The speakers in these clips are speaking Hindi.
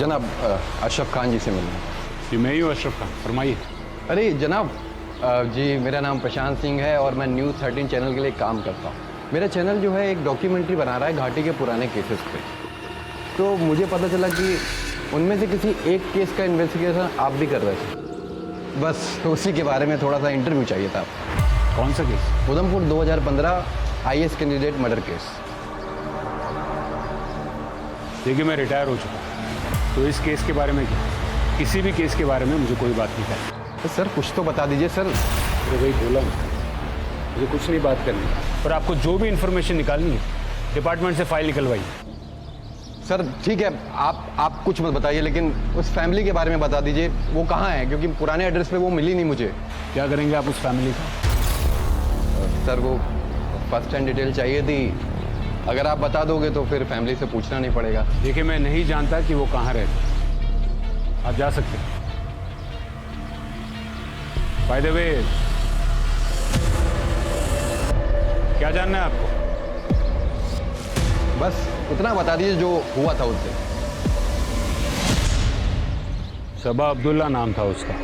जनाब अशरफ खान जी से मिलना। जी मैं ही हूँ अशरफ खान, फरमाइए। अरे जनाब जी मेरा नाम प्रशांत सिंह है और मैं न्यूज़ 13 चैनल के लिए काम करता हूँ। मेरा चैनल जो है एक डॉक्यूमेंट्री बना रहा है घाटी के पुराने केसेस पे। तो मुझे पता चला कि उनमें से किसी एक केस का इन्वेस्टिगेशन आप भी कर रहे थे। बस उसी के बारे में थोड़ा सा इंटरव्यू चाहिए था आपको। कौन सा case? Udhampur 2015 IAS candidate murder case. देखिए मैं रिटायर हो चुका हूँ, तो इस केस के बारे में क्या, किसी भी केस के बारे में मुझे कोई बात नहीं करनी। सर कुछ तो बता दीजिए सर। तो वही बोला मुझे कुछ नहीं बात करनी, पर आपको जो भी इंफॉर्मेशन निकालनी है डिपार्टमेंट से फाइल निकलवाइए। सर ठीक है, आप कुछ मत बताइए, लेकिन उस फैमिली के बारे में बता दीजिए, वो कहाँ है, क्योंकि पुराने एड्रेस पे वो मिली नहीं मुझे। क्या करेंगे आप उस फैमिली का? सर वो फर्स्ट हैंड डिटेल चाहिए थी, अगर आप बता दोगे तो फिर फैमिली से पूछना नहीं पड़ेगा। देखिए मैं नहीं जानता कि वो कहाँ रहते, आप जा सकते हैं। बाय द वे, क्या जानना है आपको? बस उतना बता दीजिए जो हुआ था उससे। सबा अब्दुल्ला नाम था उसका।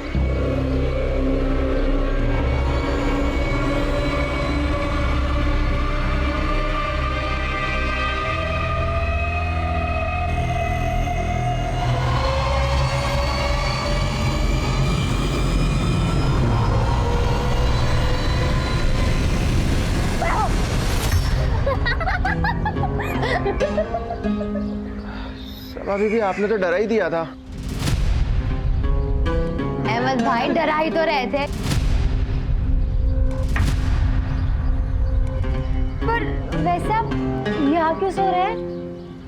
अभी भी आपने तो डरा ही दिया था। अहमद भाई डरा ही तो रहे थे, पर वैसे आप यहाँ क्यों सो रहे हैं?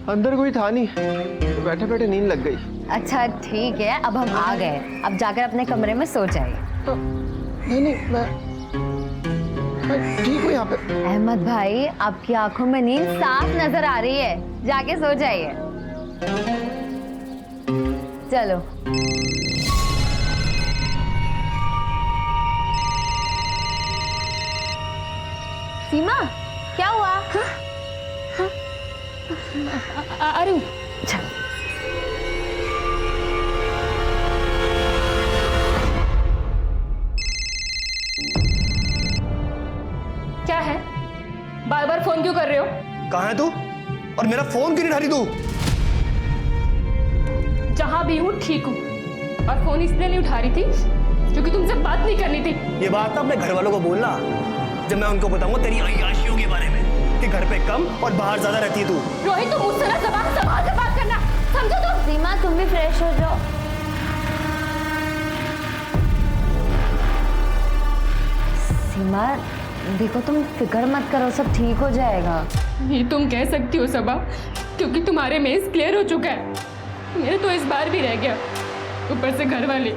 अंदर कोई था नहीं, तो बैठे बैठे नींद लग गई। अच्छा ठीक है, अब हम आ गए, अब जाकर अपने कमरे में सो जाइए। तो नहीं मैं ठीक हूँ यहाँ पे। अहमद भाई आपकी आंखों में नींद साफ नजर आ रही है, जाके सो जाइए। चलो। सीमा क्या हुआ? अरे चल। क्या है, बार बार फोन क्यों कर रहे हो? कहाँ है तू? और मेरा फोन क्यों नहीं उठा रही तू? जहां भी हूँ ठीक हूँ, और फोन इसलिए नहीं उठा रही थी क्योंकि तुमसे बात नहीं करनी थी। ये बात तो अपने घर वालों को बोलना, जब मैं उनको बताऊंगा तेरी अय्याशियों के बारे में कि घर पे कम और बाहर ज्यादा रहती है तू। रोहित तुम मुझसे ना जबान संभाल के बात करना, समझो तुम? सीमा तुम भी फ्रेश हो जाओ। सीमा देखो तुम फिक्र मत करो, सब ठीक हो जाएगा। ये तुम कह सकती हो सबा, क्योंकि तुम्हारे मेज क्लियर हो चुका है, मेरे तो इस बार भी रह गया, ऊपर से घर वाले।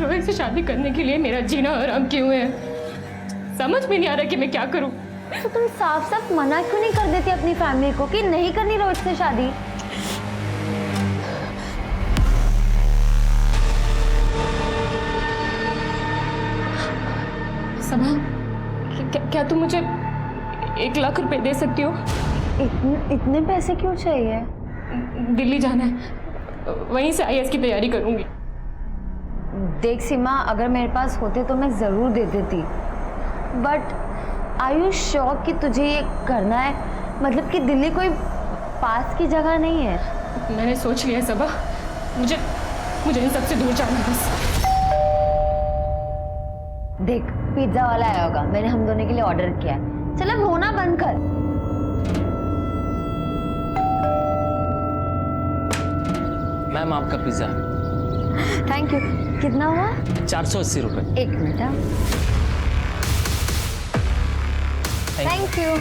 रोहित से शादी करने के लिए मेरा जीना हराम क्यों है, समझ में नहीं आ रहा कि मैं क्या करूं। तो तुम साफ साफ मना क्यों नहीं कर देती अपनी फैमिली को कि नहीं करनी रोहित से शादी? सबा क्या तुम मुझे 1 लाख रुपए दे सकती हो? इतने पैसे क्यों चाहिए? दिल्ली जाना है, वहीं से IAS की तैयारी करूंगी। देख सीमा, अगर मेरे पास होते तो मैं जरूर दे देती, बट आर यू श्योर कि तुझे ये करना है? मतलब कि दिल्ली कोई पास की जगह नहीं है। मैंने सोच लिया है सबा, मुझे इन सबसे दूर जाना है बस। देख पिज्जा वाला आया होगा, मैंने हम दोनों के लिए ऑर्डर किया है, चल अब रोना बंद कर। मैम आपका पिज्जा। Thank you. कितना हुआ? 480 रुपये। 1 मिनट। Thank you.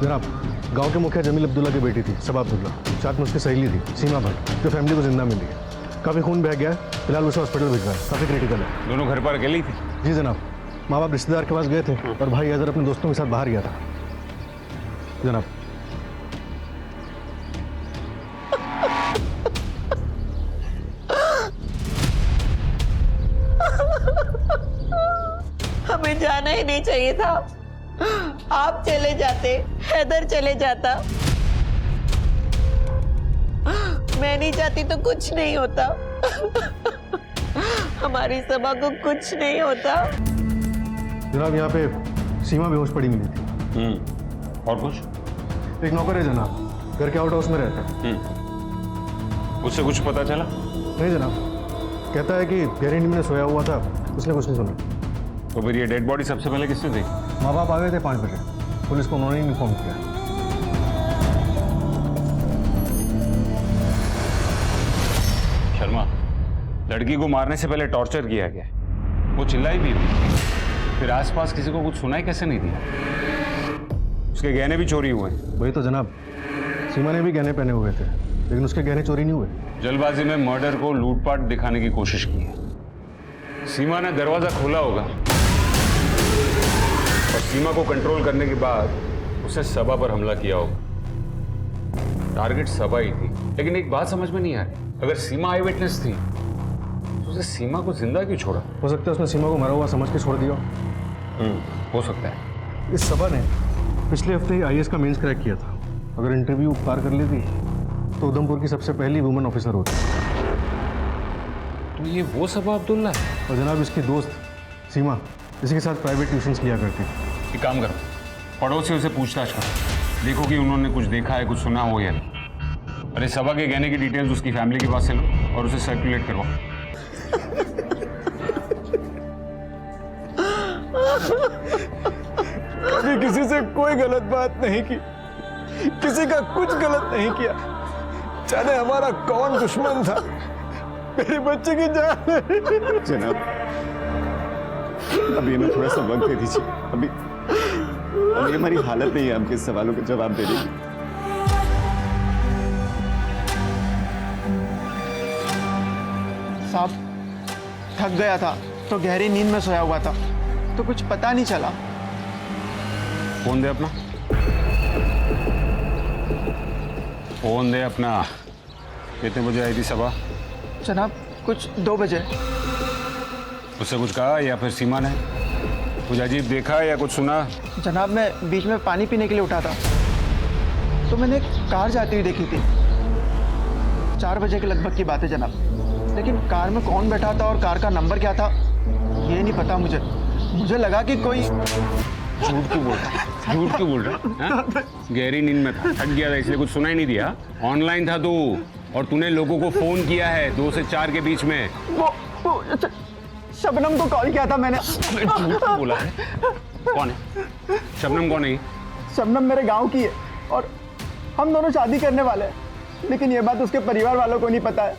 जनाब, गांव के मुखिया जमील अब्दुल्ला की बेटी थी सबा अब्दुल्ला, साथ में उसकी सहेली थी सीमा भट्ट, जो फैमिली को जिंदा मिली है। काफ़ी खून बह गया है, फिलहाल उसे हॉस्पिटल भिजवाया है, काफ़ी क्रिटिकल है। दोनों घर पर अकेली थी? जी जनाब, माँ बाप रिश्तेदार के पास गए थे और भाई अजहर अपने दोस्तों के साथ बाहर गया था जनाब। हमें जाना ही नहीं चाहिए था। आप चले जाते, हैदर चले जाता। मैं नहीं जाती तो कुछ नहीं होता। हमारी सभा को कुछ नहीं होता। जनाब यहाँ पे सीमा बेहोश पड़ी मिली थी। और कुछ? एक नौकर है जनाब, घर के आउट हाउस में रहता है। उससे कुछ पता चला? नहीं जनाब, कहता है कि गहरी नींद में सोया हुआ था, उसने कुछ नहीं सुना। तो फिर ये डेड बॉडी सबसे पहले किसने देखी? माँ बाप आ गए थे 5 बजे, पुलिस को उन्होंने ही इन्फॉर्म किया। शर्मा, लड़की को मारने से पहले टॉर्चर किया गया, वो चिल्लाई भी थी, फिर आसपास किसी को कुछ सुनाई कैसे नहीं दिया? उसके गहने भी चोरी हुए। वही तो जनाब, सीमा ने भी गहने पहने हुए थे, लेकिन उसके गहने चोरी नहीं हुए। जल्दबाजी में मर्डर को लूटपाट दिखाने की कोशिश की है। सीमा ने दरवाजा खोला होगा और सीमा को कंट्रोल करने के बाद उसे सबा पर हमला किया होगा। टारगेट सबा ही थी, लेकिन एक बात समझ में नहीं आ रही, अगर सीमा आई विटनेस थी तो उसे सीमा को जिंदा क्यों छोड़ा? हो सकता है उसने सीमा को मरा हुआ समझ के छोड़ दिया। हो सकता है। इस सबा ने पिछले हफ्ते ही IAS का मेंस क्रैक किया था। अगर इंटरव्यू पार कर लेती तो उधमपुर की सबसे पहली वुमेन ऑफिसर होती। तो ये वो सबा अब्दुल्ला है? और जनाब इसकी दोस्त सीमा इसी के साथ प्राइवेट ट्यूशंस लिया करती थी। एक काम करो, पड़ोसियों से पूछताछ करो, देखो कि उन्होंने कुछ देखा है, कुछ सुना हो या नहीं। अरे सबा के गहने की डिटेल्स उसकी फैमिली के पास से लो और उसे सर्कुलेट करवाओ। कभी किसी से कोई गलत बात नहीं की, किसी का कुछ गलत नहीं किया, जाने हमारा कौन दुश्मन था। मेरे बच्चे की जान। जनाब, अभी हमें थोड़ा सा वक्त दे दीजिए। अभी हमारी हालत नहीं है आपके सवालों के जवाब देने की। साहब, थक गया था तो गहरी नींद में सोया हुआ था, तो कुछ पता नहीं चला। फोन दे अपना, फोन दे अपना। कितने बजे आई थी सबा? जनाब, कुछ 2 बजे। उससे कुछ कहा या फिर सीमा ने कुछ अजीब देखा या कुछ सुना? जनाब, मैं बीच में पानी पीने के लिए उठा था तो मैंने एक कार जाती हुई देखी थी। 4 बजे के लगभग की बात है जनाब, लेकिन कार में कौन बैठा था और कार का नंबर क्या था ये नहीं पता मुझे। मुझे लगा कि कोई। झूठ क्यों बोल रहा है? झूठ क्यों बोल रहा है? गहरी नींद में था, थक गया था इसलिए कुछ सुना ही नहीं दिया। ऑनलाइन था तू और तूने लोगों को फोन किया है 2 से 4 के बीच में। वो शबनम को कॉल किया था मैंने। झूठ क्यों बोला है? कौन है शबनम? कौन है? शबनम मेरे गांव की है और हम दोनों शादी करने वाले हैं, लेकिन ये बात उसके परिवार वालों को नहीं पता है,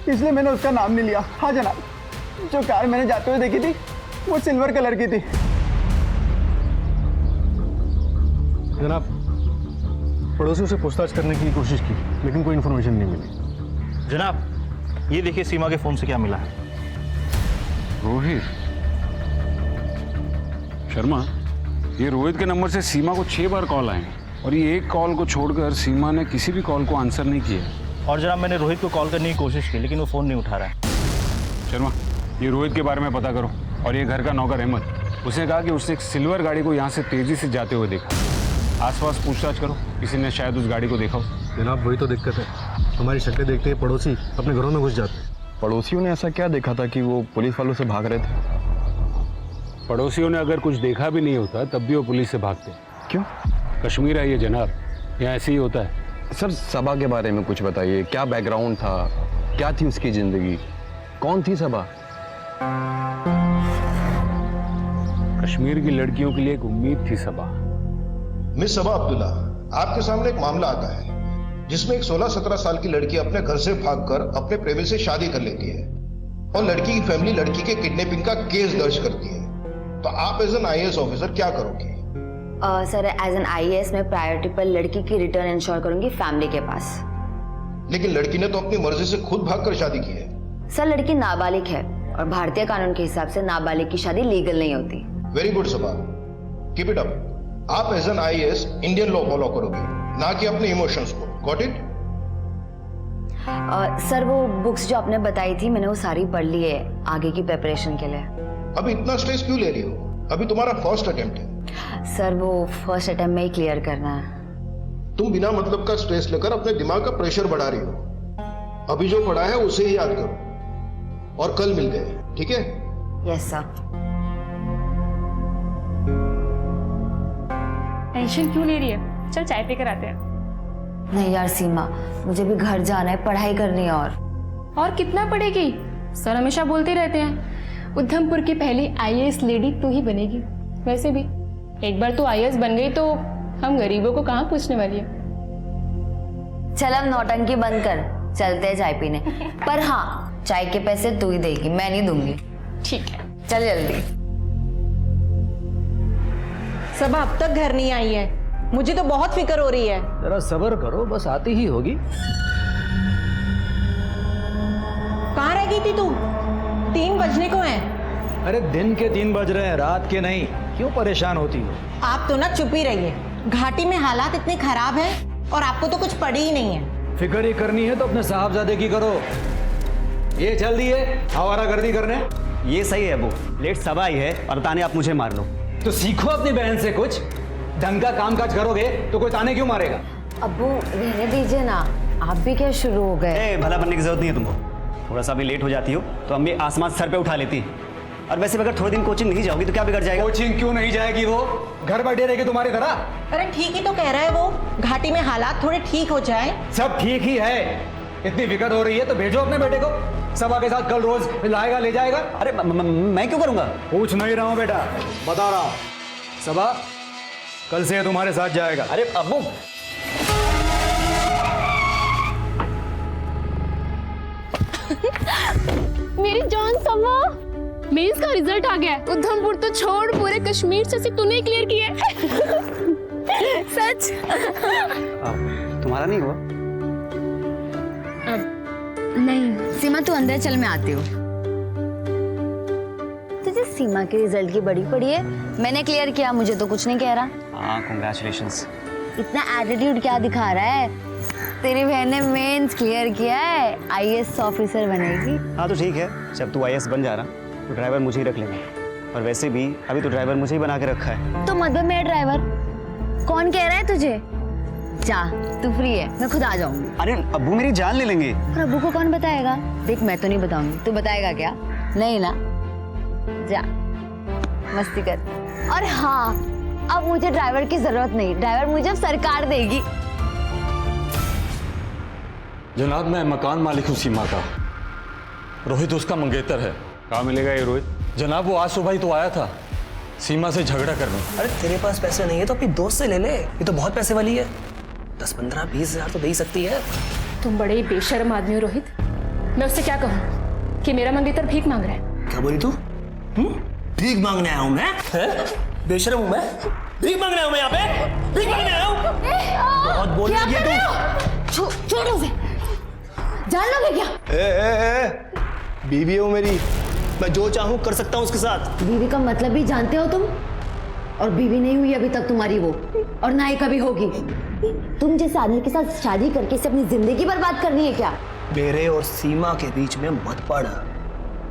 इसलिए मैंने उसका नाम नहीं लिया। हाँ जनाब, जो कार मैंने जाते हुए देखी थी वो सिल्वर कलर की थी। जनाब, पड़ोसियों से पूछताछ करने की कोशिश की, लेकिन कोई इन्फॉर्मेशन नहीं मिली। जनाब, ये देखिए सीमा के फोन से क्या मिला है। रोहित शर्मा, ये रोहित के नंबर से सीमा को 6 बार कॉल आए और ये एक कॉल को छोड़कर सीमा ने किसी भी कॉल को आंसर नहीं किया। और जनाब, मैंने रोहित को कॉल करने की कोशिश की, लेकिन वो फ़ोन नहीं उठा रहा है। शर्मा, ये रोहित के बारे में पता करो। और ये घर का नौकर अहमद, उसने कहा कि उसने एक सिल्वर गाड़ी को यहाँ से तेजी से जाते हुए देखा। आसपास पूछताछ करो, किसी ने शायद उस गाड़ी को देखा हो। जनाब, वही तो दिक्कत है, हमारी शक्लें देखते ही पड़ोसी अपने घरों में घुस जाते हैं। पड़ोसियों ने ऐसा क्या देखा था कि वो पुलिस वालों से भाग रहे थे? पड़ोसियों ने अगर कुछ देखा भी नहीं होता तब भी वो पुलिस से भागते। क्यों? कश्मीर है ये जनाब, यहाँ ऐसे ही होता है। सर, सबा के बारे में कुछ बताइए, क्या बैकग्राउंड था, क्या थी उसकी जिंदगी, कौन थी सबा? कश्मीर की लड़कियों के लिए एक उम्मीद थी सबा। मिस सबा अब्दुल्ला, आपके सामने एक मामला आता है जिसमें एक 16-17 साल की लड़की अपने घर से भागकर अपने प्रेमी से शादी कर लेती है और लड़की की फैमिली लड़की के किडनैपिंग का केस दर्ज करती है। तो आप एज एन IAS ऑफिसर क्या करोगे? सर, एज एन IAS में प्रायोरिटी पर लड़की की रिटर्न इंश्योर करूंगी फैमिली के पास। लेकिन लड़की ने तो अपनी मर्जी से खुद भागकर शादी की है। सर, लड़की नाबालिग है और भारतीय कानून के हिसाब से नाबालिग की शादी लीगल नहीं होती। Very good Saba, keep it up. आप as an IAS Indian law follow करोगे, ना कि अपने इमोशंस को। Got it? सर वो बुक्स जो आपने बताई थी मैंने वो सारी पढ़ ली है आगे की प्रिपरेशन के लिए। अभी इतना स्ट्रेस क्यों ले रही हो? अभी तुम्हारा फर्स्ट अटेम्प्ट है। सर वो फर्स्ट अटेम्प्ट में ही क्लियर करना है। तुम बिना मतलब का स्ट्रेस लेकर अपने दिमाग का प्रेशर बढ़ा रही हो। अभी जो पढ़ा है उसे ही याद करो और कल मिलते हैं, ठीक है? Yes sir. टेंशन क्यों ले रही है? चल चाय पी कर आते हैं। नहीं यार सीमा, मुझे भी घर जाना है, पढ़ाई करनी है। और कितना पढ़ेगी? सर हमेशा बोलते रहते हैं उधमपुर की पहली आईएएस लेडी तू ही बनेगी। वैसे भी एक बार तू आईएएस बन गई तो हम गरीबों को कहाँ पूछने वाली है। चल अब नौटंकी बंद कर, चलते हैं चाय पीने। पर हाँ, चाय के पैसे तू ही देगी, मैं नहीं दूंगी। ठीक है, चल जल्दी। सबा अब तक घर नहीं आई है, मुझे तो बहुत फिक्र हो रही है। जरा सब्र करो, बस आती ही होगी। कहाँ रह गई थी तू? 3 बजने को हैं। अरे दिन के 3 बज रहे हैं, रात के नहीं। क्यों परेशान होती हो? आप तो ना चुप ही रहिए। घाटी में हालात इतने खराब हैं और आपको तो कुछ पड़ी ही नहीं है। फिक्र ही करनी है तो अपने साहबजादे की करो। ये चल दिए आवारागर्दी करने। ये सही है अबू, लेट सबा आई है और ताने आप मुझे मार लो। तो सीखो अपनी बहन से कुछ। ढंग का काम काज करोगे तो कोई ताने क्यों मारेगा? अब्बू रहने दीजिए ना, आप भी क्या शुरू हो गए? भला बनने की जरूरत नहीं है तुमको। थोड़ा सा भी लेट हो जाती हो तो अम्मी आसमान सर पे उठा लेती। और वैसे भी अगर थोड़े दिन कोचिंग नहीं जाओगी तो क्या बिगड़ जाएगा? कोचिंग क्यों नहीं जाएगी? वो घर बैठे रहेगी तुम्हारी तरह। अरे ठीक ही तो कह रहा है वो, घाटी में हालात थोड़े ठीक हो जाए। सब ठीक ही है। इतनी फिक्र हो रही है तो भेजो अपने बेटे को, सबा के साथ कल रोज लाएगा ले जाएगा। अरे मैं क्यों करूंगा? पूछ नहीं रहा हूं बेटा, बता रहा हूं। सबा कल से तुम्हारे साथ जाएगा। अरे अब्बू, मेरी जान समा, मेंस का रिजल्ट आ गया है। उधमपुर तो छोड़, पूरे कश्मीर से तूने क्लियर किया है। सच? तुम्हारा नहीं हुआ? नहीं सीमा, तू अंदर चल, मैं आती हूँ। तुझे सीमा के रिजल्ट की बड़ी पड़ी है। मैंने क्लियर किया, मुझे तो कुछ नहीं कह रहा। हाँ, कांग्रेचुलेशंस। इतना एटीट्यूड क्या दिखा रहा है? तेरी बहन ने मेंस क्लियर किया है, आईएएस ऑफिसर बनेगी। हाँ तो ठीक है, जब तू आईएएस बन जा रहा तो ड्राइवर मुझे ही रख लेना। और वैसे भी अभी तो ड्राइवर मुझे ही बना के रखा है। तो मतलब मेरा ड्राइवर कौन कह रहा है तुझे? जा, तू फ्री है, मैं खुद आ जाऊंगी। अरे अब्बू मेरी जान ले लेंगे। और अब्बू को कौन बताएगा? देख मैं तो नहीं बताऊंगी, तू बताएगा क्या? नहीं ना, जा मस्ती कर। और हाँ, अब मुझे ड्राइवर की जरूरत नहीं, ड्राइवर मुझे अब सरकार देगी। जनाब मैं मकान मालिक हूँ सीमा का। रोहित उसका मंगेतर है। कहाँ मिलेगा ये रोहित? जनाब वो आज सुबह ही तो आया था सीमा से झगड़ा करने। अरे तेरे पास पैसे नहीं है तो अपनी दोस्त से ले ले, ये तो बहुत पैसे वाली है। 10, 15, 20 हजार तो दे ही सकती है। तुम बड़े ही बेशर्म आदमी हो रोहित। मैं उससे क्या कहूँ कि मेरा मंगेतर भीख मांग रहा है। क्या बोली तू? भीख मांगने आया हूँ मैं? बेशर्म हूँ मैं? भीख मांगने आया हूँ मैं यहाँ पे? भीख मांगने आया हूँ? बहुत बोल रही है तू। छोड़ उसे, जान लोगे क्या? बीवी हो मेरी, मैं जो चाहूँ कर सकता हूँ उसके साथ। बीवी का मतलब भी जानते हो तुम? और बीवी नहीं हुई अभी तक तुम्हारी वो, और ना ही कभी होगी। तुम जिस आदमी के साथ शादी करके इसे अपनी जिंदगी बर्बाद करनी है क्या? मेरे और सीमा के बीच में मत पड़,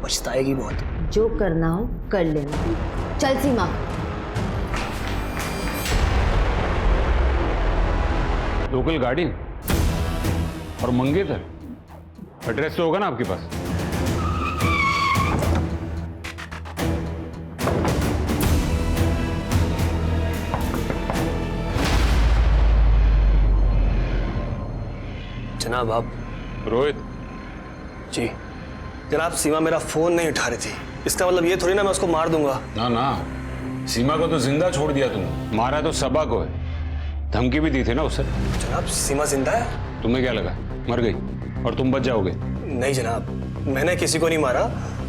पछताएगी बहुत। जो करना हो कर लेना। चल सीमा। लोकल गाड़ी और मंगेतर, एड्रेस तो होगा ना आपके पास? जनाब आप। रोहित जी जनाब, सीमा मेरा फोन नहीं उठा रही थी। इसका मतलब ये थोड़ी ना मैं उसको मार दूंगा। ना ना, सीमा को तो जिंदा छोड़ दिया तुमने, मारा तो सबा को है। धमकी भी दी थी ना उसे। जनाब सीमा जिंदा है। तुम्हें क्या लगा मर गई और तुम बच जाओगे? नहीं जनाब, मैंने किसी को नहीं मारा।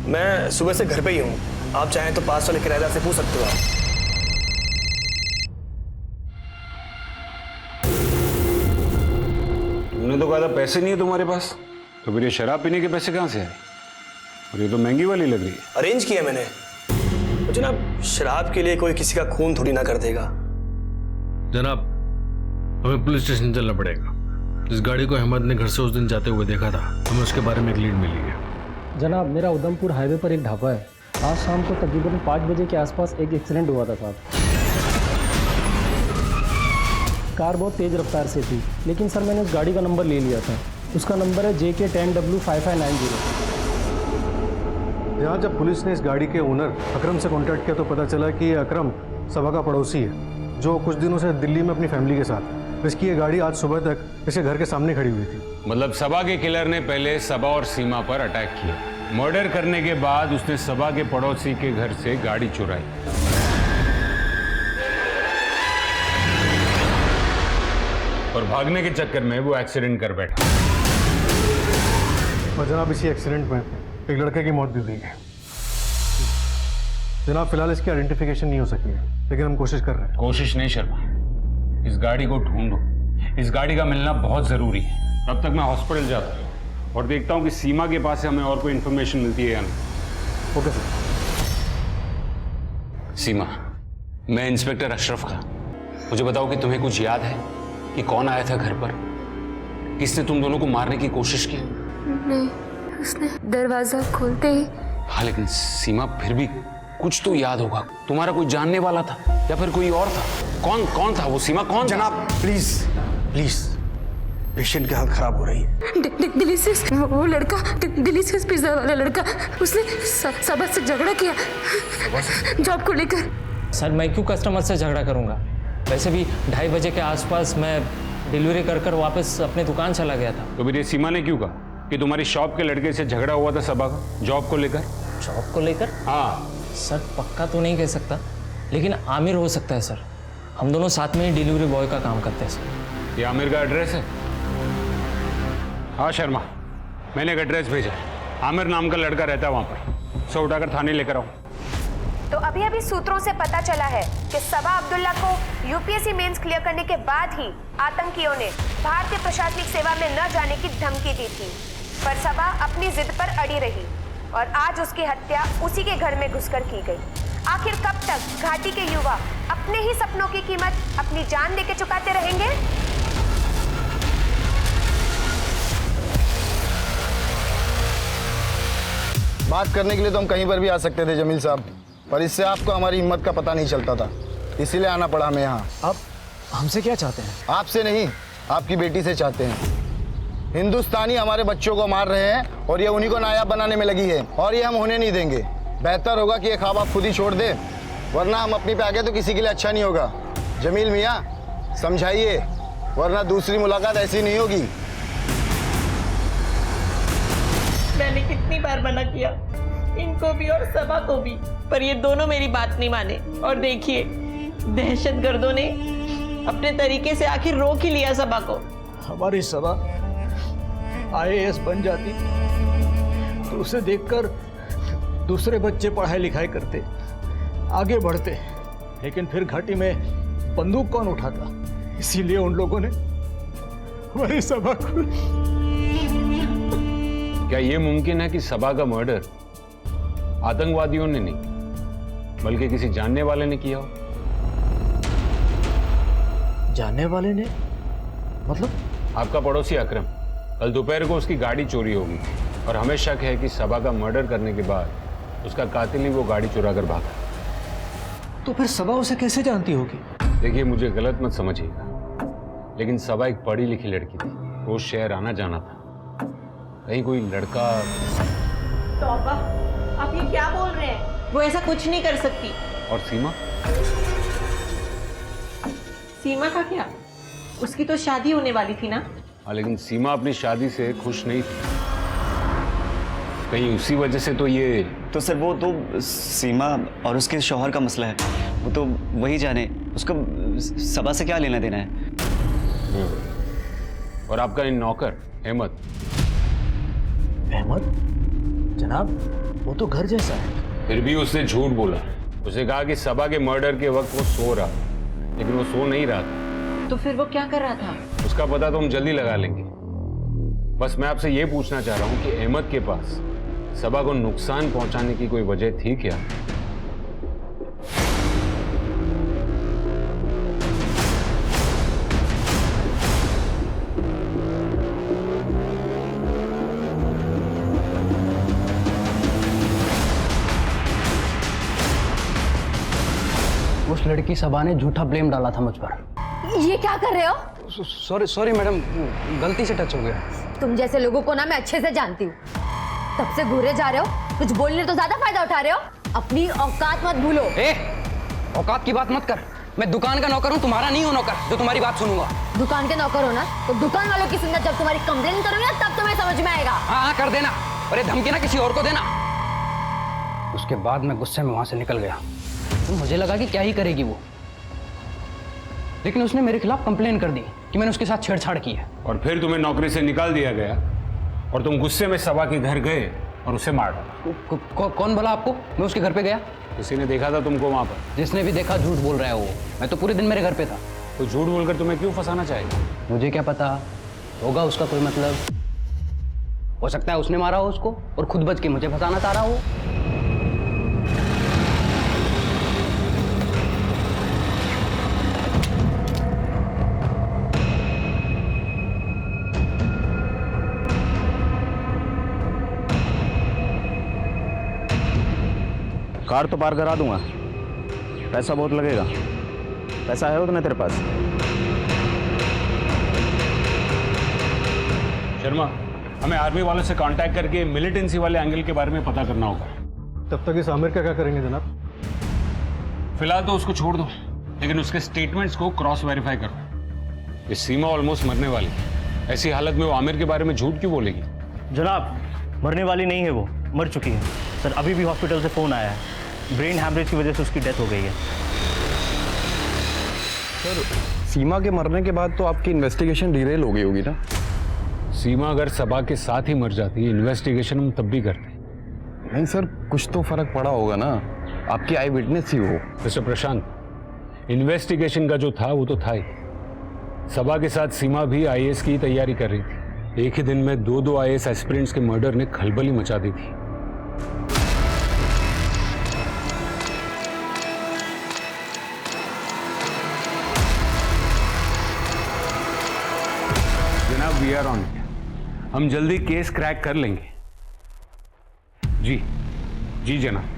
मैं सुबह से घर पे ही हूँ। आप चाहें तो पास वाले किराएदार से पूछ सकते हो आप। तुमने तो कहा था पैसे नहीं है तुम्हारे पास, तो फिर ये शराब पीने के पैसे कहाँ से आए? और ये तो महंगी वाली लग रही है। अरेंज किया मैंने। तो जनाब शराब के लिए कोई किसी का खून थोड़ी ना कर देगा। जनाब हमें पुलिस स्टेशन चलना पड़ेगा। जिस गाड़ी को अहमद ने घर से उस दिन जाते हुए देखा था, हमें उसके बारे में एक लीड मिली है। जनाब मेरा उधमपुर हाईवे पर एक ढाबा है। आज शाम को तकरीबन 5 बजे के आसपास एक एक्सीडेंट हुआ था साहब। कार बहुत तेज़ रफ्तार से थी, लेकिन सर मैंने उस गाड़ी का नंबर ले लिया था। उसका नंबर है JK10W5590। यहाँ जब पुलिस ने इस गाड़ी के ओनर अकरम से कांटेक्ट किया तो पता चला कि ये अकरम सबा का पड़ोसी है, जो कुछ दिनों से दिल्ली में अपनी फैमिली के साथ है। इसकी ये गाड़ी आज सुबह तक इसके घर के सामने खड़ी हुई थी। मतलब सबा के किलर ने पहले सबा और सीमा पर अटैक किया, मर्डर करने के बाद उसने सबा के पड़ोसी के घर से गाड़ी चुराई और भागने के चक्कर में वो एक्सीडेंट कर बैठा। और जनाब इसी एक्सीडेंट में एक लड़के की मौत भी हुई है। जनाब फिलहाल इसकी आइडेंटिफिकेशन नहीं हो सकी है, लेकिन हम कोशिश कर रहे हैं। कोशिश नहीं शर्मा, इस गाड़ी को ढूंढो। इस गाड़ी का मिलना बहुत जरूरी है। तब तक मैं हॉस्पिटल जाता हूँ और देखता हूँ कि सीमा के पास से हमें और कोई इंफॉर्मेशन मिलती है या नहीं। Okay sir. सीमा, मैं इंस्पेक्टर अशरफ खां। मुझे बताओ कि तुम्हें कुछ याद है कि कौन आया था घर पर, किसने तुम दोनों को मारने की कोशिश की? नहीं, उसने दरवाजा खोलते ही। हाँ लेकिन सीमा फिर भी कुछ तो याद होगा। तुम्हारा कोई जानने वाला था या फिर कोई और था? कौन था वो? सीमा कौन? जनाब प्लीज प्लीज, पेशेंट की हालत खराब हो रही है। दिल्ली से वो लड़का, दिल्ली से पिज्जा वाला लड़का, उसने सबा से झगड़ा किया जॉब को लेकर। सर मैं क्यों कस्टमर से झगड़ा करूंगा? वैसे भी 2:30 बजे के आसपास मैं डिलीवरी कर वापस अपने दुकान चला गया था। तो फिर ये सीमा ने क्यों कहा कि तुम्हारी शॉप के लड़के से झगड़ा हुआ था सबा का जॉब को लेकर? जॉब को लेकर? हाँ सर पक्का तो नहीं कह सकता, लेकिन आमिर हो सकता है सर। हम दोनों साथ में ही डिलीवरी बॉय का काम करते हैं सर। ये आमिर का एड्रेस है? हाँ शर्मा, मैंने एक एड्रेस भेजा है। आमिर नाम का लड़का रहता है वहाँ पर। उसे उठाकर थाने लेकर आओ। तो अभी सूत्रों से पता चला है कि सबा अब्दुल्ला को यूपीएससी मेंस क्लियर करने के बाद ही आतंकियों ने भारतीय प्रशासनिक सेवा में न जाने की धमकी दी थी, पर सबा अपनी जिद पर अड़ी रही और आज उसकी हत्या उसी के घर में घुसकर की गई। आखिर कब तक घाटी के युवा अपने ही सपनों की कीमत अपनी जान देके चुकाते रहेंगे? बात करने के लिए तो हम कहीं पर भी आ सकते थे जमील साहब, पर इससे आपको हमारी हिम्मत का पता नहीं चलता था, इसीलिए आना पड़ा हमें यहाँ। आप हमसे क्या चाहते हैं? आपसे नहीं, आपकी बेटी से चाहते हैं। हिंदुस्तानी हमारे बच्चों को मार रहे हैं और ये उन्हीं को नायाब बनाने में लगी है, और ये हम होने नहीं देंगे। बेहतर होगा कि ये ख्वाब आप खुद ही छोड़ दे, वरना हम अपनी पे आ गए तो किसी के लिए अच्छा नहीं होगा। जमील मियाँ समझाइए, वरना दूसरी मुलाकात ऐसी नहीं होगी। मैंने कितनी बार मना किया इनको भी और सबा को भी, पर ये दोनों मेरी बात नहीं माने। और देखिए दहशतगर्दों ने अपने तरीके से आखिर रोक ही लिया सबा को। हमारी सबा IAS बन जाती तो उसे देखकर दूसरे बच्चे पढ़ाई लिखाई करते, आगे बढ़ते, लेकिन फिर घाटी में बंदूक कौन उठाता? इसीलिए उन लोगों ने हमारी सबा को। क्या ये मुमकिन है कि सबा का मर्डर आतंकवादियों ने नहीं बल्कि किसी जानने वाले ने किया हो? जानने वाले ने? मतलब? आपका पड़ोसी अकरम, कल दोपहर को उसकी गाड़ी चोरी होगी और हमें शक है कि सबा का मर्डर करने के बाद उसका कातिल ही वो गाड़ी चुरा कर भागा। तो फिर सबा उसे कैसे जानती होगी? देखिए मुझे गलत मत समझिएगा, लेकिन सबा एक पढ़ी लिखी लड़की थी, रोज शहर आना जाना था। कहीं कोई लड़का। तौबा, आप ये क्या बोल रहे हैं? वो ऐसा कुछ नहीं कर सकती। और सीमा? सीमा का क्या? उसकी तो शादी होने वाली थी ना। हाँ लेकिन सीमा अपनी शादी से खुश नहीं थी, कहीं उसी वजह से तो ये। तो सर वो तो सीमा और उसके शौहर का मसला है, वो तो वही जाने, उसको सबा से क्या लेना देना है। और आपका इन नौकर अहमद? अहमद? जनाब वो तो घर जैसा है। फिर भी उसने झूठ बोला। उसे कहा कि सबा के मर्डर के वक्त वो सो रहा, लेकिन वो सो नहीं रहा था। तो फिर वो क्या कर रहा था? उसका पता तो हम जल्दी लगा लेंगे। बस मैं आपसे ये पूछना चाह रहा हूँ कि अहमद के पास सबा को नुकसान पहुंचाने की कोई वजह थी क्या? उस लड़की सबा ने झूठा ब्लेम डाला था मुझ पर। ये क्या कर रहे हो? सॉरी मैडम, गलती से टच हो गया। तुम जैसे लोगों को ना मैं अच्छे से जानती हूँ। तब से घूरे जा रहे हो, कुछ बोलने तो ज्यादा फायदा उठा रहे हो। अपनी औकात मत भूलो। औकात की बात मत कर। मैं दुकान का नौकर हूँ, तुम्हारा नहीं हूँ नौकर जो तुम्हारी बात सुनूंगा। दुकान के नौकर हो ना, तो दुकान वालों की सुनना। जब तुम्हारी कंप्लेन करूंगी तब तुम्हें समझ में आएगा। हाँ कर देना, और ये धमकी ना किसी और को देना। उसके बाद मैं गुस्से में वहां से निकल गया। तो मुझे लगा कि क्या ही करेगी वो, लेकिन उसने मेरे खिलाफ कंप्लेन कर दी कि मैंने उसके साथ छेड़छाड़ की है। और फिर तुम्हें नौकरी से निकाल दिया गया और तुम गुस्से में सबा के घर गए और उसे मार डाला। कौन बोला आपको मैं उसके घर पे गया? किसी ने देखा था तुमको वहां पर? जिसने भी देखा झूठ बोल रहा है वो। मैं तो पूरे दिन मेरे घर पे था। तो झूठ बोलकर तुम्हें क्यों फंसाना चाहेगा? मुझे क्या पता, होगा उसका कोई मतलब। हो सकता है उसने मारा हो उसको और खुद बच के मुझे फंसाना चाह रहा हो। कार तो पार करा दूंगा, पैसा बहुत लगेगा। पैसा है उतना तेरे पास? शर्मा, हमें आर्मी वालों से कांटेक्ट करके मिलिटेंसी वाले एंगल के बारे में पता करना होगा। तब तक इस आमिर का क्या करेंगे जनाब? फिलहाल तो उसको छोड़ दो, लेकिन उसके स्टेटमेंट्स को क्रॉस वेरीफाई करो। ये सीमा ऑलमोस्ट मरने वाली है, ऐसी हालत में वो आमिर के बारे में झूठ क्यों बोलेगी? जनाब, मरने वाली नहीं है, वो मर चुकी है सर। अभी भी हॉस्पिटल से फ़ोन आया है, ब्रेन हैमरेज की वजह से उसकी डेथ हो गई है। सर, सीमा के मरने के बाद तो आपकी इन्वेस्टिगेशन डिरेल हो गई होगी ना? सीमा अगर सबा के साथ ही मर जाती, इन्वेस्टिगेशन हम तब भी करते। नहीं सर, कुछ तो फर्क पड़ा होगा ना, आपकी आई विटनेस ही हो। मिस्टर प्रशांत, इन्वेस्टिगेशन का जो था वो तो था ही। सबा के साथ सीमा भी आईएएस की तैयारी कर रही थी। एक ही दिन में दो आईएएस एस्पिरेंट्स के मर्डर ने खलबली मचा दी थी। जनाब, वी आर ऑन इट। हम जल्दी केस क्रैक कर लेंगे। जी जनाब।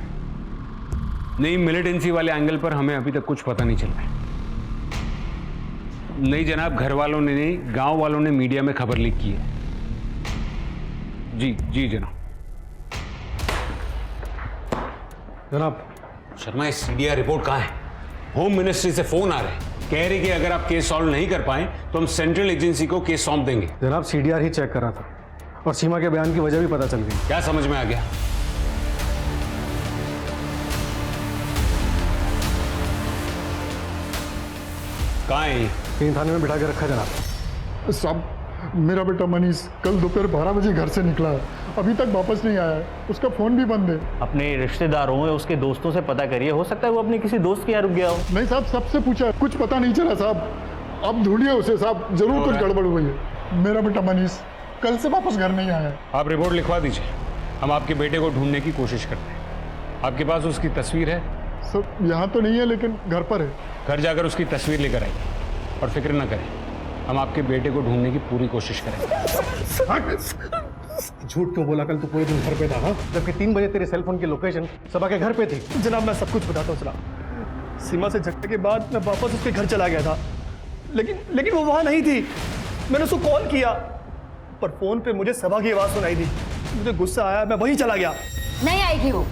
नहीं, मिलिटेंसी वाले एंगल पर हमें अभी तक कुछ पता नहीं चल रहा है। नहीं जनाब, घर वालों ने नहीं, गांव वालों ने मीडिया में खबर लीक की है। जी जनाब। जनाब, शर्मा, ये सीडीआर रिपोर्ट कहाँ है? होम मिनिस्ट्री से फोन आ रहे हैं, कह रही कि अगर आप केस सॉल्व नहीं कर पाए तो हम सेंट्रल एजेंसी को केस सौंप देंगे। जनाब, सीडीआर ही चेक करा था और सीमा के बयान की वजह भी पता चल गई। क्या समझ में आ गया? कहाँ है? कहीं थाने में बिठा के रखा जनाब। साहब, मेरा बेटा मनीष कल दोपहर 12 बजे घर से निकला है, अभी तक वापस नहीं आया है। उसका फोन भी बंद है। अपने रिश्तेदारों या उसके दोस्तों से पता करिए, हो सकता है वो अपने किसी दोस्त के यहाँ रुक गया हो। नहीं साहब, सबसे पूछा, कुछ पता नहीं चला साहब। अब ढूंढिए उसे साहब, जरूर कुछ गड़बड़ हुई है। मेरा बेटा मनीष कल से वापस घर नहीं आया है। आप रिपोर्ट लिखवा दीजिए, हम आपके बेटे को ढूंढने की कोशिश करते हैं। आपके पास उसकी तस्वीर है? सर, यहाँ तो नहीं है, लेकिन घर पर है। घर जाकर उसकी तस्वीर लेकर आइए और फिक्र न करें, हम आपके बेटे को ढूंढने की पूरी कोशिश करेंगे। झूठ क्यों बोला? कल तू पूरे दिन घर पे था, जबकि 3 बजे तेरे सेलफोन की लोकेशन सबा के घर पे थी। जनाब, मैं सब कुछ बताता हूँ जनाब। सीमा से झगड़े के बाद मैं वापस उसके घर चला गया था, लेकिन वो वहाँ नहीं थी। मैंने उसको कॉल किया, पर फोन पे मुझे सबा की आवाज़ सुनाई दी। मुझे गुस्सा आया, मैं वहीं चला गया। नहीं आएगी वो,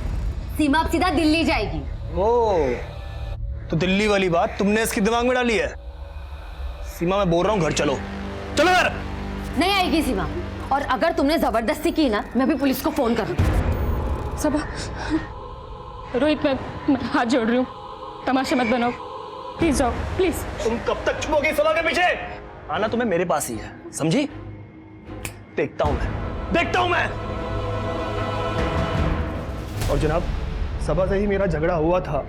सीमा अब सीधा दिल्ली जाएगी। ओ, तो दिल्ली वाली बात तुमने इसके दिमाग में डाली है? सीमा, मैं बोल रहा हूँ घर चलो यार। नहीं आएगी सीमा, और अगर तुमने जबरदस्ती की ना, मैं भी पुलिस को फोन करूँ। सबा, रोहित, मैं हाथ जोड़ रही हूँ, तमाशे मत बनाओ, प्लीज जाओ, प्लीज। तुम कब तक छुपोगे सबा के पीछे? आना तुम्हें मेरे पास ही है, समझी? देखता हूं मैं। और जनाब, सबा से ही मेरा झगड़ा हुआ था।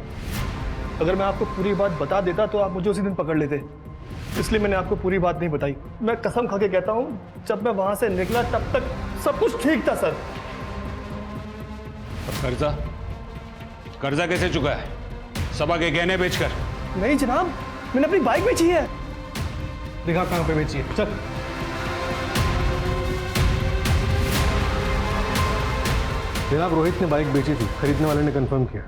अगर मैं आपको पूरी बात बता देता तो आप मुझे उसी दिन पकड़ लेते, इसलिए मैंने आपको पूरी बात नहीं बताई। मैं कसम खा के कहता हूं, जब मैं वहां से निकला तब तक सब कुछ ठीक था सर। कर्जा कैसे चुका है? सबा के गहने बेचकर? नहीं जनाब, मैंने अपनी बाइक बेची है। दिखा कहां पे बेची है, चल। जनाब, रोहित ने बाइक बेची थी, खरीदने वाले ने कंफर्म किया।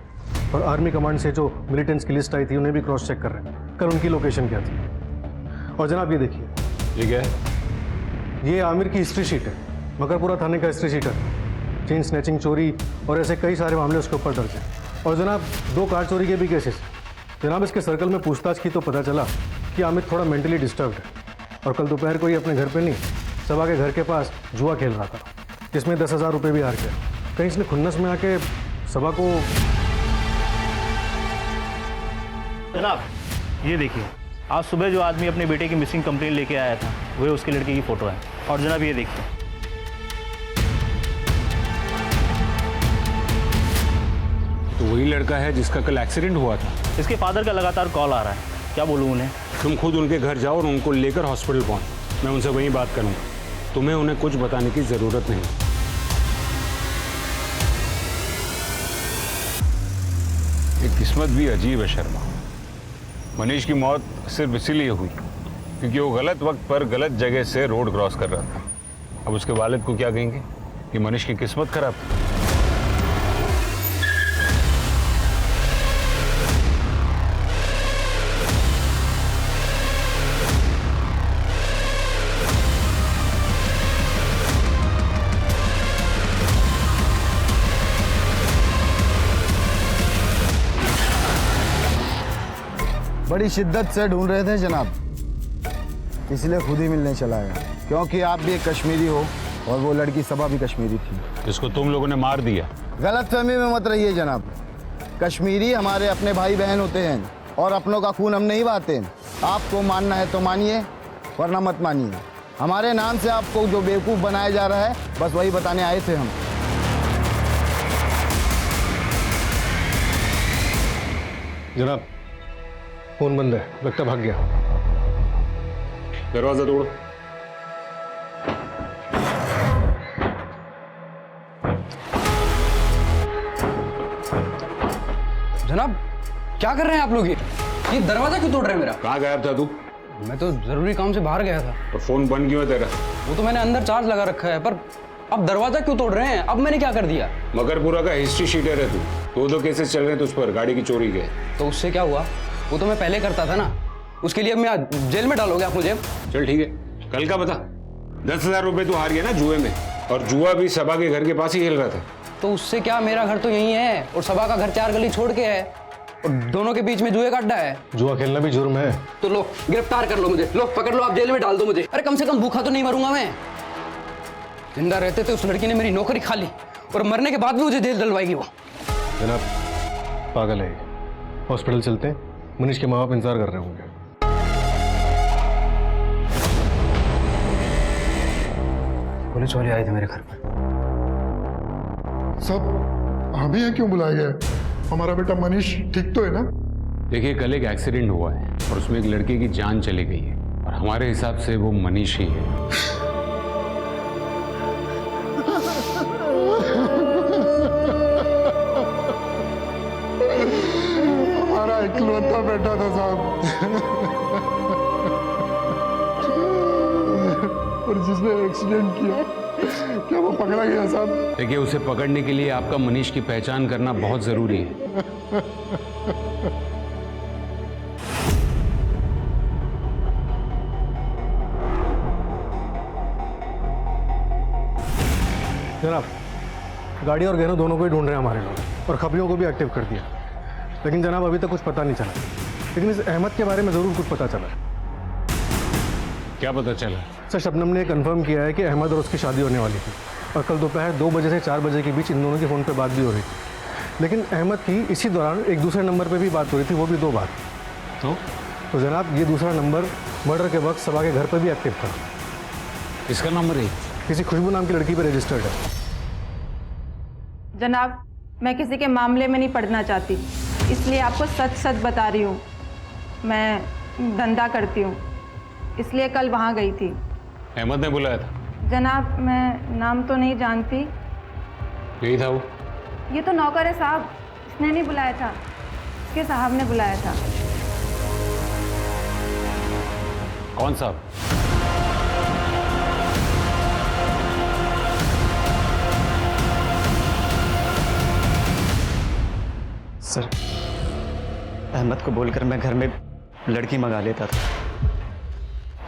और आर्मी कमांड से जो मिलिटेंट्स की लिस्ट आई थी उन्हें भी क्रॉस चेक कर रहे हैं कल उनकी लोकेशन क्या थी। और जनाब ये देखिए, ठीक है, ये आमिर की हिस्ट्री शीट है, मकरपुरा थाने का हिस्ट्री शीट है। चेन स्नैचिंग, चोरी और ऐसे कई सारे मामले उसके ऊपर दर्ज हैं। और जनाब 2 कार चोरी के भी केसेस। जनाब इसके सर्कल में पूछताछ की तो पता चला कि आमिर थोड़ा मेंटली डिस्टर्ब्ड है और कल दोपहर को ही अपने घर पे नहीं, सबा के घर के पास जुआ खेल रहा था, जिसमें 10,000 रुपये भी हार गया। कहीं इसने खुन्नस में आके सबा को। जनाब ये देखिए, आज सुबह जो आदमी अपने बेटे की मिसिंग कंप्लेन लेके आया था वही उसके लड़के की फ़ोटो है। और जनाब ये देखिए, तो वही लड़का है जिसका कल एक्सीडेंट हुआ था। इसके फादर का लगातार कॉल आ रहा है, क्या बोलूँ उन्हें। तुम खुद उनके घर जाओ और उनको लेकर हॉस्पिटल पहुंच, मैं उनसे वहीं बात करूंगा। तुम्हें उन्हें कुछ बताने की जरूरत नहीं। ये किस्मत भी अजीब है शर्मा। मनीष की मौत सिर्फ इसीलिए हुई क्योंकि वो गलत वक्त पर गलत जगह से रोड क्रॉस कर रहा था। अब उसके वालिद को क्या कहेंगे कि मनीष की किस्मत खराब थी। बड़ी शिद्दत से ढूंढ रहे थे जनाब, इसलिए खुद ही मिलने चला गया। क्योंकि आप भी एक कश्मीरी हो और वो लड़की सबा भी कश्मीरी थी जिसको तुम लोगों ने मार दिया। गलतफहमी में मत रहिए जनाब, कश्मीरी हमारे अपने भाई बहन होते हैं और अपनों का खून हम नहीं बहाते। आपको मानना है तो मानिए वरना मत मानिए। हमारे नाम से आपको जो बेवकूफ़ बनाया जा रहा है बस वही बताने आए थे हम। जनाब फोन बंद है, लगता भाग गया। दरवाजा तोड़ो। जनाब क्या कर रहे हैं आप लोग? ये दरवाजा क्यों तोड़ रहे हैं मेरा? कहाँ गायब था तू? मैं तो जरूरी काम से बाहर गया था। और फोन बंद क्यों है तेरा? वो तो मैंने अंदर चार्ज लगा रखा है, पर अब दरवाजा क्यों तोड़ रहे हैं? अब मैंने क्या कर दिया? मकरपुरा का हिस्ट्री शीटर है तू। 2 केसेस चल रहे हैं तुझ पर, गाड़ी की चोरी के। तो उससे क्या हुआ? वो तो मैं पहले करता था ना, उसके लिए अब मैं जेल में डालोगे आप मुझे? चल ठीक है, कल का बता। 10,000 रुपए तू हार गया ना जुए में, और जुआ भी सबा के घर के पास ही खेल रहा था। तो उससे क्या, मेरा घर तो यही है और सबा का घर 4 गली छोड़ के है और दोनों के बीच में जुए का अड्डा है। जुआ खेलना भी जुर्म है। तो लो गिरफ्तार कर लो मुझे, लो पकड़ लो, आप जेल में डाल दो मुझे। अरे कम से कम भूखा तो नहीं मरूंगा मैं। जिंदा रहते थे उस लड़की ने मेरी नौकरी खा ली और मरने के बाद भी मुझे जेल डलवाएगी वो। जनाब पागल है, हॉस्पिटल चलते हैं, मनीष के माँ बाप इंतजार कर रहे होंगे। पुलिस वाले आए थे मेरे घर पर। सब हमें यहाँ क्यों बुलाया गया? हमारा बेटा मनीष ठीक तो है ना? देखिए कल एक एक्सीडेंट हुआ है और उसमें एक लड़के की जान चली गई है और हमारे हिसाब से वो मनीष ही है। हमारा इकलौता बेटा था साहब, और जिसने एक्सीडेंट किया क्या वो पकड़ा गया साहब? देखिए उसे पकड़ने के लिए आपका मनीष की पहचान करना बहुत जरूरी है। जनाब गाड़ी और गहनों दोनों को ही ढूंढ रहे हैं हमारे लोग, और खबरियों को भी एक्टिव कर दिया। लेकिन जनाब अभी तक कुछ पता नहीं चला, लेकिन इस अहमद के बारे में ज़रूर कुछ पता चला। क्या पता चला? सर शबनम ने कंफर्म किया है कि अहमद और उसकी शादी होने वाली थी और कल दोपहर 2 बजे से 4 बजे के बीच इन दोनों की फ़ोन पे बात भी हो रही थी। लेकिन अहमद की इसी दौरान एक दूसरे नंबर पे भी बात हो रही थी, वो भी 2 बार। तो जनाब ये दूसरा नंबर मर्डर के वक्त सबा के घर पर भी एक्टिव था। इसका नंबर है किसी खुशबू नाम की लड़की पर रजिस्टर्ड है। जनाब मैं किसी के मामले में नहीं पड़ना चाहती, इसलिए आपको सच सच बता रही हूँ। मैं धंधा करती हूँ, इसलिए कल वहाँ गई थी। अहमद ने बुलाया था? जनाब मैं नाम तो नहीं जानती। यही था वो? ये तो नौकर है साहब, इसने नहीं बुलाया था, इसके साहब ने बुलाया था। कौन साहब? सर, अहमद को बोलकर मैं घर में लड़की मंगा लेता था।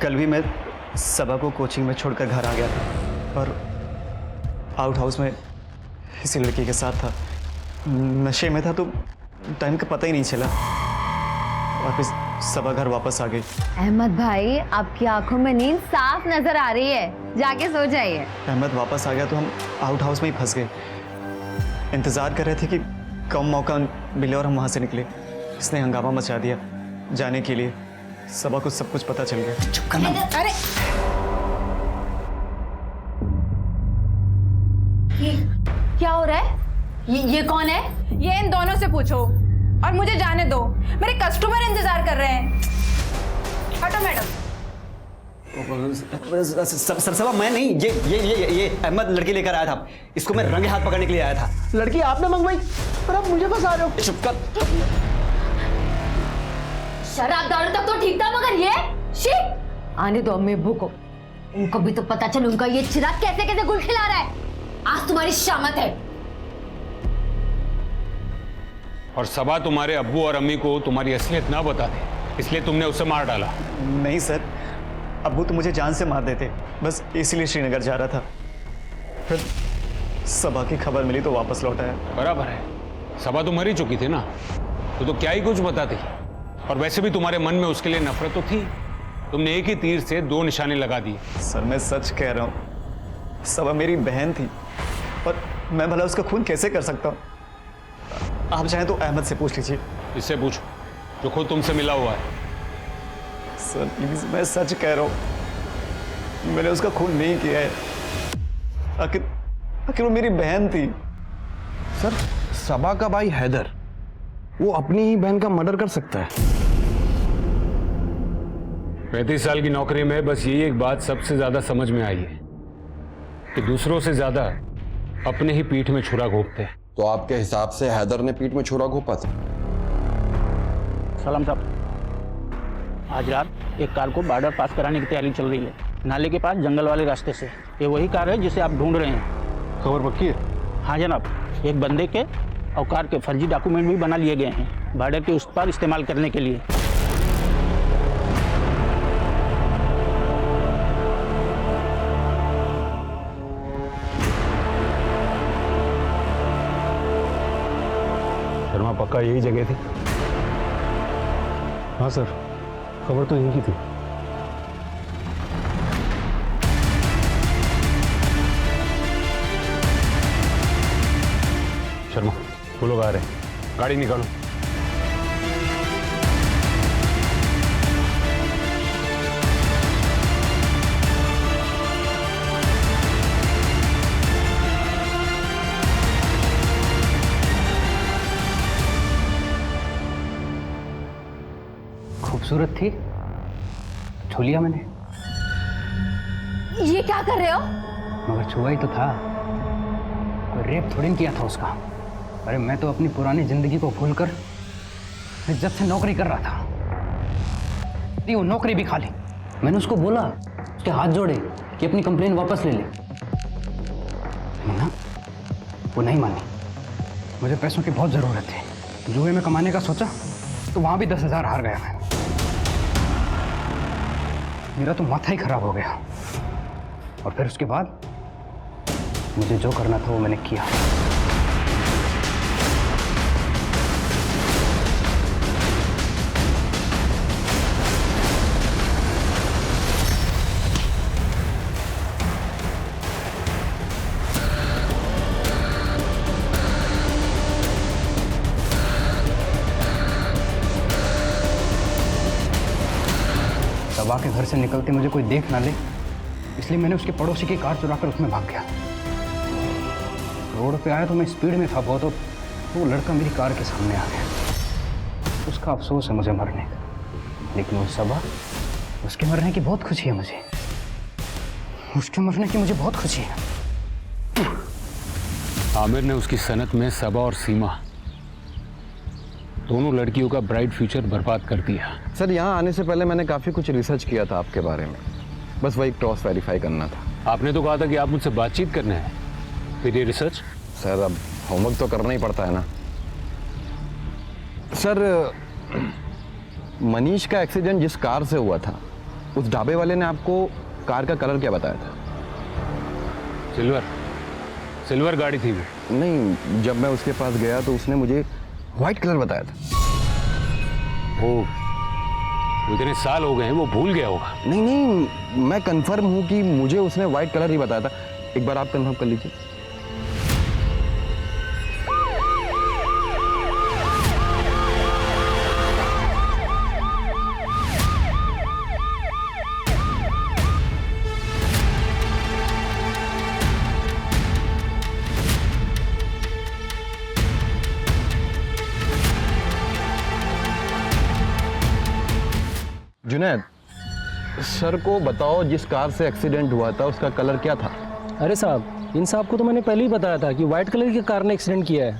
कल भी मैं सबा को कोचिंग में छोड़कर घर आ गया था और आउट हाउस में इसी लड़की के साथ था। नशे में था तो टाइम का पता ही नहीं चला। वापस सबा घर वापस आ गई। अहमद भाई, आपकी आंखों में नींद साफ नजर आ रही है, जाके सो जाइए। अहमद वापस आ गया तो हम आउट हाउस में ही फंस गए। इंतज़ार कर रहे थे कि कम मौका मिले और हम वहाँ से निकले। इसने हंगामा मचा दिया जाने के लिए। सबा को सब कुछ पता चल गया। चुप करना। अरे क्या हो रहा है? ये कौन है? ये इन दोनों से पूछो और मुझे जाने दो, मेरे कस्टमर इंतजार कर रहे हैं। हटो मैडम। सबा मैं नहीं, ये अहमद लड़की लेकर आया था। इसको मैं रंगे हाथ पकड़ने के लिए आया था। लड़की आपने मंगवाई पर आप मुझे फंसा रहे हो। चुप कर। शराब दारू तक तो ठीक था, मगर ये शी। आने दो अम्मी अब्बू को, उनको भी तो पता चले उनका ये चिराग कैसे कैसे गुल खिला रहा है। आज तुम्हारी शामत है। और सबा तुम्हारे अब्बू और अम्मी को तुम्हारी असलियत ना बता दे, इसलिए तुमने उसे मार डाला। नहीं सर, अब्बू तो मुझे जान से मार देते, बस इसलिए श्रीनगर जा रहा था। फिर सबा की खबर मिली तो वापस लौट आया। बराबर है, सबा तो मर ही चुकी थी ना, तो क्या ही कुछ बताती। और वैसे भी तुम्हारे मन में उसके लिए नफरत तो थी। तुमने एक ही तीर से दो निशाने लगा दिए। सर मैं सच कह रहा हूँ, सबा मेरी बहन थी और मैं भला उसका खून कैसे कर सकता हूँ। आप चाहें तो अहमद से पूछ लीजिए। इससे पूछो जो खुद तुमसे मिला हुआ है। सर प्लीज, मैं सच कह रहा हूँ, मैंने उसका खून नहीं किया है। आखिर वो मेरी बहन थी। सर, सबा का भाई हैदर, वो अपनी ही बहन का मर्डर कर सकता है? 35 साल की नौकरी में बस यही एक बात सबसे ज्यादा समझ में आई है कि दूसरों से ज्यादा अपने ही पीठ में छुरा घोंपते हैं। तो आपके हिसाब से हैदर ने पीठ में छुरा घोंपा था? सलाम साहब, आज रात एक कार को बॉर्डर पास कराने की तैयारी चल रही है, नाले के पास जंगल वाले रास्ते से। ये वही कार है जिसे आप ढूंढ रहे हैं। खबर पक्की है? हाँ जनाब, एक बंदे के और कार के फर्जी डॉक्यूमेंट भी बना लिए गए हैं, बॉर्डर के उस पार इस्तेमाल करने के लिए। शर्मा, पक्का यही जगह थी? हाँ सर, खबर तो यही की थी। शर्मा, वो लोग आ रहे हैं, गाड़ी निकालो। खूबसूरत थी, छू लिया मैंने। ये क्या कर रहे हो? मगर छुआ ही तो था, कोई रेप थोड़ी किया था उसका। अरे मैं तो अपनी पुरानी जिंदगी को भूलकर इज्जत से नौकरी कर रहा था। वो नौकरी भी खा ली। मैंने उसको बोला, उसके हाथ जोड़े कि अपनी कंप्लेन वापस ले ले, ना वो नहीं मानी। मुझे पैसों की बहुत ज़रूरत थी, जुए में कमाने का सोचा तो वहाँ भी 10,000 हार गया मैं। मेरा तो माथा ही खराब हो गया। और फिर उसके बाद मुझे जो करना था वो मैंने किया। सबा के घर से निकलते मुझे कोई देख ना ले, इसलिए मैंने उसके पड़ोसी की कार चुराकर उसमें भाग गया। रोड पे आया तो मैं स्पीड में था बहुत, तो वो लड़का मेरी कार के सामने आ गया। उसका अफसोस है मुझे मरने का, लेकिन वो सबा, उसके मरने की बहुत खुशी है मुझे। उसके मरने की मुझे बहुत खुशी है। आमिर ने उसकी सनत में सबा और सीमा दोनों लड़कियों का ब्राइट फ्यूचर बर्बाद कर दिया। सर, यहाँ आने से पहले मैंने काफ़ी कुछ रिसर्च किया था आपके बारे में, बस वही क्रॉस वेरीफाई करना था। आपने तो कहा था कि आप मुझसे बातचीत करने हैं, फिर ये रिसर्च? सर, अब होमवर्क तो करना ही पड़ता है ना। सर, मनीष का एक्सीडेंट जिस कार से हुआ था, उस ढाबे वाले ने आपको कार का कलर क्या बताया था? सिल्वर गाड़ी थी वो। नहीं, जब मैं उसके पास गया तो उसने मुझे व्हाइट कलर बताया था। वो इतने साल हो गए हैं, वो भूल गया होगा। नहीं, मैं कंफर्म हूं कि मुझे उसने व्हाइट कलर ही बताया था। एक बार आप कंफर्म कर लीजिए। जुनैद, सर को बताओ, जिस कार से एक्सीडेंट हुआ था उसका कलर क्या था? अरे साहब, इन साहब को तो मैंने पहले ही बताया था कि व्हाइट कलर की कार ने एक्सीडेंट किया है।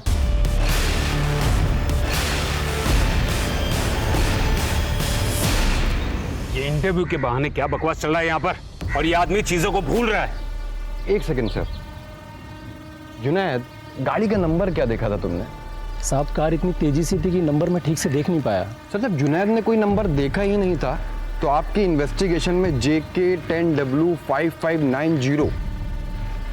ये इंटरव्यू के बहाने क्या बकवास चल रहा है यहाँ पर, और ये आदमी चीजों को भूल रहा है। एक सेकंड सर। जुनैद, गाड़ी का नंबर क्या देखा था तुमने? साहब, कार इतनी तेजी से थी कि नंबर मैं ठीक से देख नहीं पाया। सर, जब जुनैद ने कोई नंबर देखा ही नहीं था तो आपकी इन्वेस्टिगेशन में JK10W5590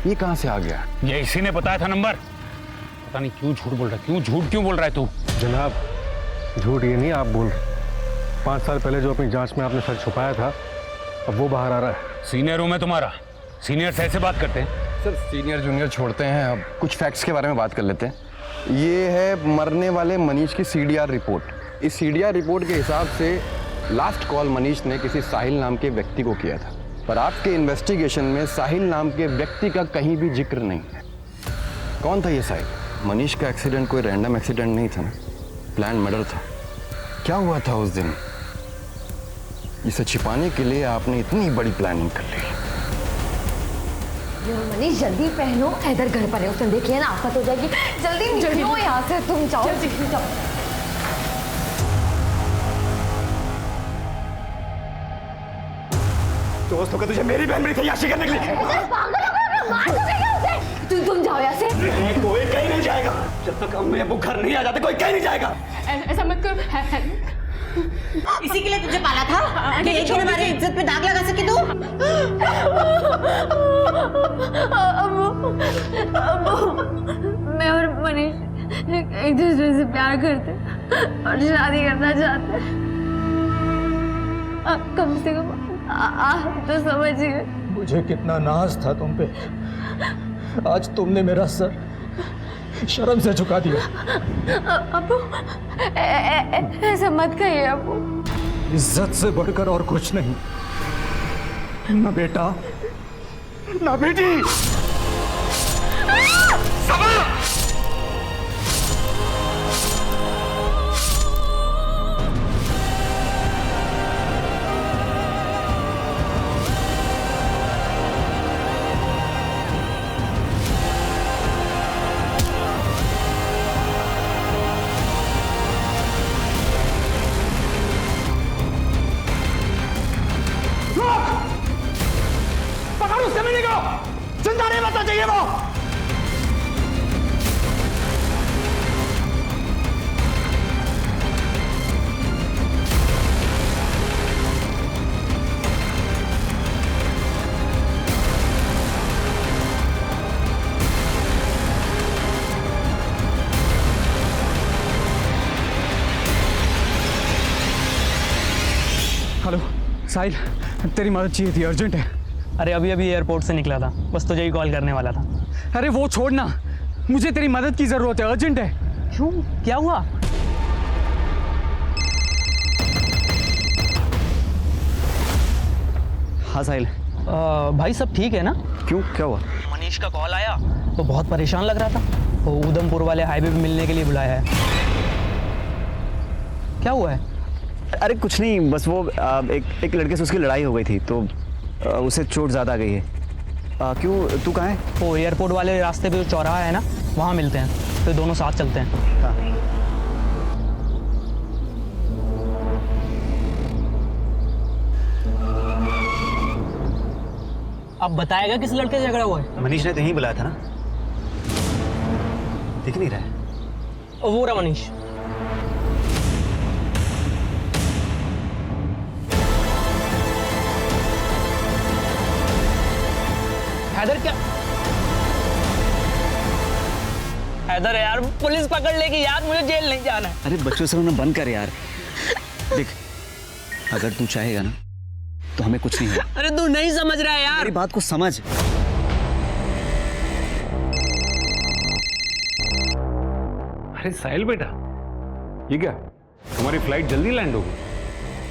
ये कहाँ से आ गया? ये इसी ने बताया था नंबर। पता नहीं क्यों झूठ बोल रहा है, क्यों बोल रहा है तू? जनाब, झूठ ये नहीं आप बोल रहे। 5 साल पहले जो अपनी जांच में आपने सच छुपाया था, अब वो बाहर आ रहा है। सीनियर हूं मैं तुम्हारा, सीनियर से ऐसे बात करते हैं? सर, सीनियर जूनियर छोड़ते हैं, अब कुछ फैक्ट्स के बारे में बात कर लेते हैं। ये है मरने वाले मनीष की CDR रिपोर्ट। इस CDR रिपोर्ट के हिसाब से लास्ट कॉल मनीष ने किसी साहिल नाम के व्यक्ति को किया था, पर आपके इन्वेस्टिगेशन में साहिल नाम के व्यक्ति का कहीं भी जिक्र नहीं है। कौन था ये साहिल? मनीष का एक्सीडेंट कोई रैंडम एक्सीडेंट नहीं था ना, प्लान मर्डर था। क्या हुआ था उस दिन? इसे छिपाने के लिए आपने इतनी बड़ी प्लानिंग कर ली। मनीष, जल्दी पहनो, इधर घर पर है, उसने देखिए ना आफत हो जाएगी। जल्दी निकलो यहाँ से, तुम जाओ। दोस्तों का तुझे मेरी बहन मेरी तैयारी करने के लिए तुम जाओ यहाँ से। कोई कहीं नहीं जाएगा जब तक अम्मी अब्बू घर नहीं आ जाते। कोई कहीं नहीं जाएगा। ऐसा मत करो। इसी के लिए तुझे पाला था कि एक दिन हमारी इज्जत पे दाग लगा सके तू। मैं और मनीष एक दूसरे से प्यार करते और शादी करना चाहते। कम से कम आप तो समझिए। मुझे कितना नाज था तुम पे, आज तुमने मेरा सर शर्म से झुका दिया। अबू, ऐसा मत कहिए अबू। इज्जत से बढ़कर और कुछ नहीं, ना बेटा ना बेटी। जिंदा नहीं बचना चाहिए वो। हेलो साहिल, तेरी मदद चाहिए थी, अर्जेंट है। अरे अभी अभी एयरपोर्ट से निकला था, बस तुझे ही कॉल करने वाला था। अरे वो छोड़ना, मुझे तेरी मदद की जरूरत है, अर्जेंट है। क्यों, क्या हुआ? हाँ साहिल। भाई सब ठीक है ना? क्यों, क्या हुआ? मनीष का कॉल आया तो बहुत परेशान लग रहा था, वो उधमपुर वाले हाईवे पे मिलने के लिए बुलाया है। क्या हुआ है? अरे कुछ नहीं, बस वो एक लड़के से उसकी लड़ाई हो गई थी तो उसे चोट ज़्यादा आ गई है। क्यों, तू कहाँ है? वो एयरपोर्ट वाले रास्ते पे जो चौराहा है ना, वहाँ मिलते हैं, फिर दोनों साथ चलते हैं। हाँ। अब बताएगा किस लड़के से झगड़ा हुआ है? मनीष ने तो यहीं बुलाया था ना, दिख नहीं रहा है। वो रहा मनीष। हैदर क्या हैदर यार, पुलिस पकड़ लेगी यार, मुझे जेल नहीं जाना है। अरे बच्चों से रोना बंद कर यार। देख, अगर तू चाहेगा ना तो हमें कुछ नहीं होगा। अरे तू नहीं समझ रहा है यार, मेरी बात को समझ। अरे साहिल बेटा, ये क्या, तुम्हारी फ्लाइट जल्दी लैंड होगी?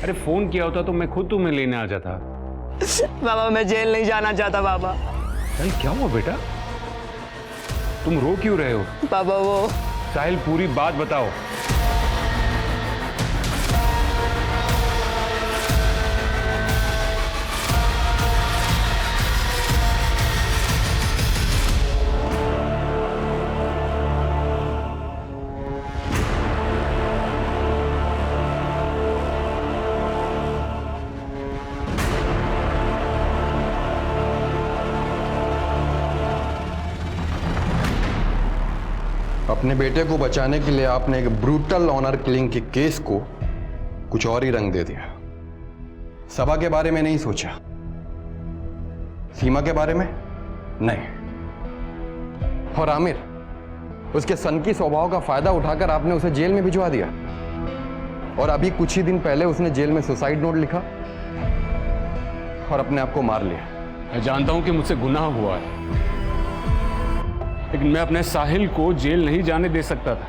अरे फोन किया होता तो मैं खुद तुम्हें लेने आ जाता। बाबा मैं जेल नहीं जाना चाहता बाबा। साहिल क्या हुआ बेटा, तुम रो क्यों रहे हो? बाबा वो साहिल पूरी बात बताओ। अपने बेटे को बचाने के लिए आपने एक ब्रूटल ऑनर किलिंग के केस को कुछ और ही रंग दे दिया। सबा के बारे में नहीं सोचा, सीमा के बारे में नहीं, और आमिर, उसके सनकी स्वभाव का फायदा उठाकर आपने उसे जेल में भिजवा दिया। और अभी कुछ ही दिन पहले उसने जेल में सुसाइड नोट लिखा और अपने आप को मार लिया। मैं जानता हूं कि मुझसे गुनाह हुआ है, लेकिन मैं अपने साहिल को जेल नहीं जाने दे सकता था,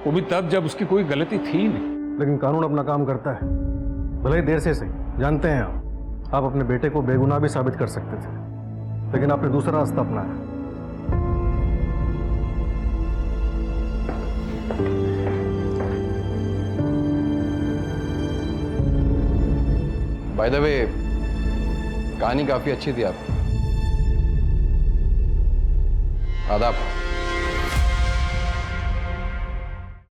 वो भी तब जब उसकी कोई गलती थी नहीं। लेकिन कानून अपना काम करता है, भले ही देर से सही। जानते हैं आप अपने बेटे को बेगुनाह भी साबित कर सकते थे, लेकिन आपने दूसरा रास्ता अपनाया। बाय द वे, कहानी काफी अच्छी थी आपकी। आदाब।